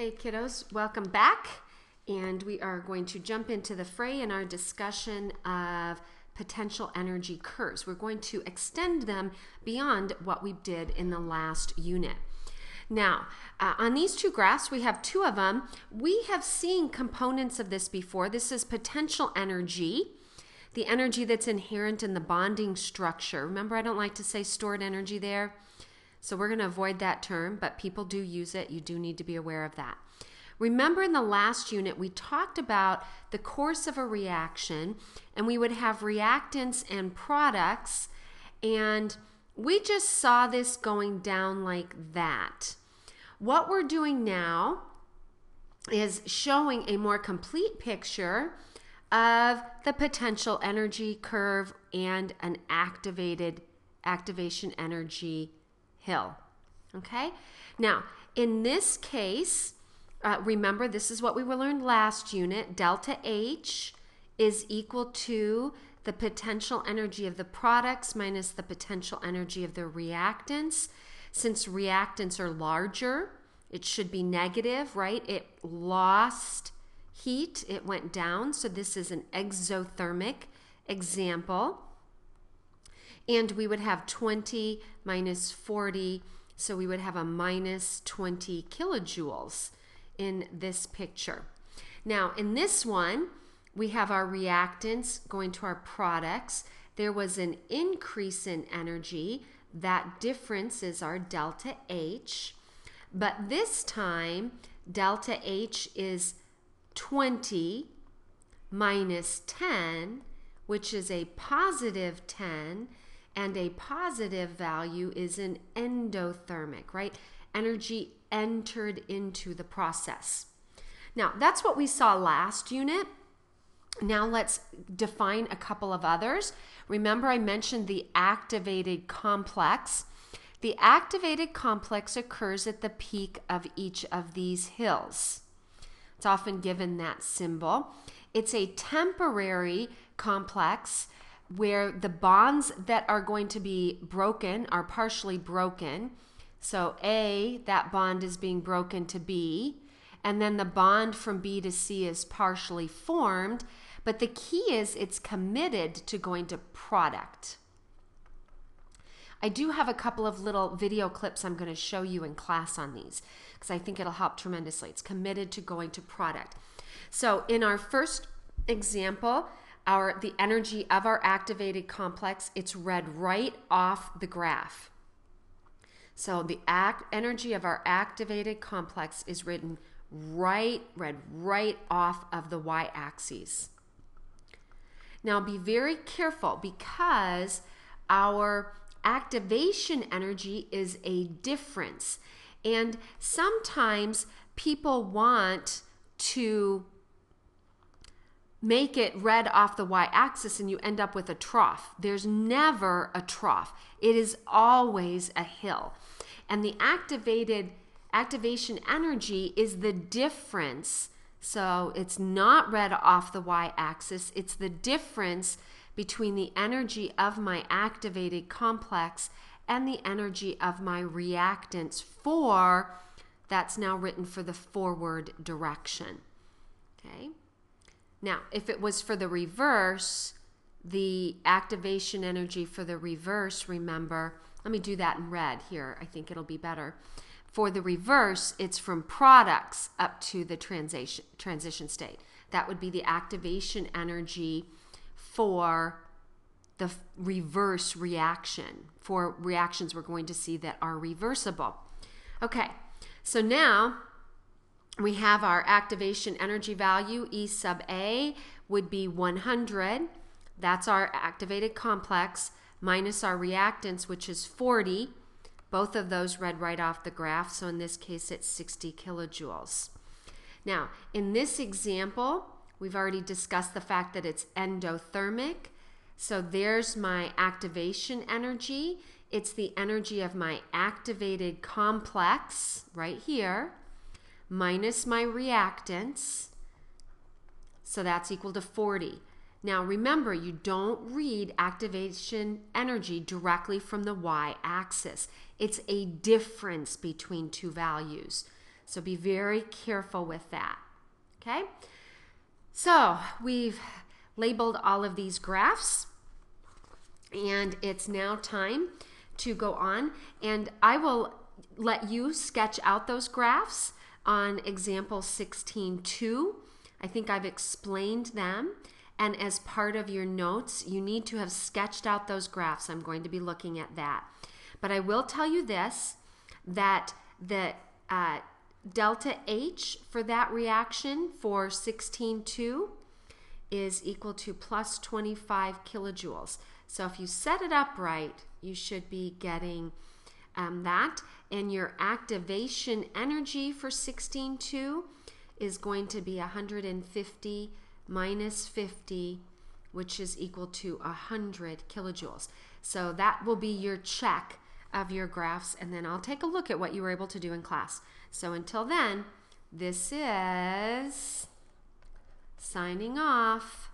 Hey kiddos, welcome back, and we are going to jump into the fray in our discussion of potential energy curves. We're going to extend them beyond what we did in the last unit. Now, on these two graphs, we have two of them. We have seen components of this before. This is potential energy, the energy that's inherent in the bonding structure. Remember, I don't like to say stored energy there. So we're going to avoid that term, but people do use it. You do need to be aware of that. Remember in the last unit, we talked about the course of a reaction, and we would have reactants and products, and we just saw this going down like that. What we're doing now is showing a more complete picture of the potential energy curve and an activation energy hill. Okay, now in this case, remember this is what we learned last unit. Delta H is equal to the potential energy of the products minus the potential energy of the reactants. Since reactants are larger, it should be negative, right? It lost heat, it went down, so this is an exothermic example. And we would have 20 minus 40, so we would have a minus 20 kilojoules in this picture. Now, in this one, we have our reactants going to our products. There was an increase in energy. That difference is our delta H. But this time, delta H is 20 minus 10, which is a positive 10. And a positive value is an endothermic, right? Energy entered into the process. Now, that's what we saw last unit. Now let's define a couple of others. Remember, I mentioned the activated complex. The activated complex occurs at the peak of each of these hills. It's often given that symbol. It's a temporary complex where the bonds that are going to be broken are partially broken. So A, that bond is being broken to B, and then the bond from B to C is partially formed, but the key is it's committed to going to product. I do have a couple of little video clips I'm going to show you in class on these because I think it'll help tremendously. It's committed to going to product. So in our first example, the energy of our activated complex, it's read right off the graph. So the energy of our activated complex is read right off of the y-axis. Now be very careful because our activation energy is a difference. And sometimes people want to make it read off the y-axis and you end up with a trough. There's never a trough. It is always a hill. And the activation energy is the difference. So it's not read off the y-axis. It's the difference between the energy of my activated complex and the energy of my reactants that's now written for the forward direction. Okay. Now, if it was for the reverse, the activation energy for the reverse, remember, let me do that in red here. I think it'll be better. For the reverse, it's from products up to the transition state. That would be the activation energy for the reverse reaction, for reactions we're going to see that are reversible. Okay, so now we have our activation energy value, E sub A would be 100. That's our activated complex minus our reactants, which is 40. Both of those read right off the graph. So in this case, it's 60 kilojoules. Now, in this example, we've already discussed the fact that it's endothermic. So there's my activation energy. It's the energy of my activated complex right here, minus my reactants, so that's equal to 40. Now remember, you don't read activation energy directly from the y-axis. It's a difference between two values. So be very careful with that. Okay? So we've labeled all of these graphs, and it's now time to go on, and I will let you sketch out those graphs on example 16.2. I think I've explained them, and as part of your notes, you need to have sketched out those graphs. I'm going to be looking at that. But I will tell you this, that the delta H for that reaction for 16.2 is equal to plus 25 kilojoules. So if you set it up right, you should be getting that. And your activation energy for 16.2 is going to be 150 minus 50, which is equal to 100 kilojoules. So that will be your check of your graphs, and then I'll take a look at what you were able to do in class. So until then, this is signing off.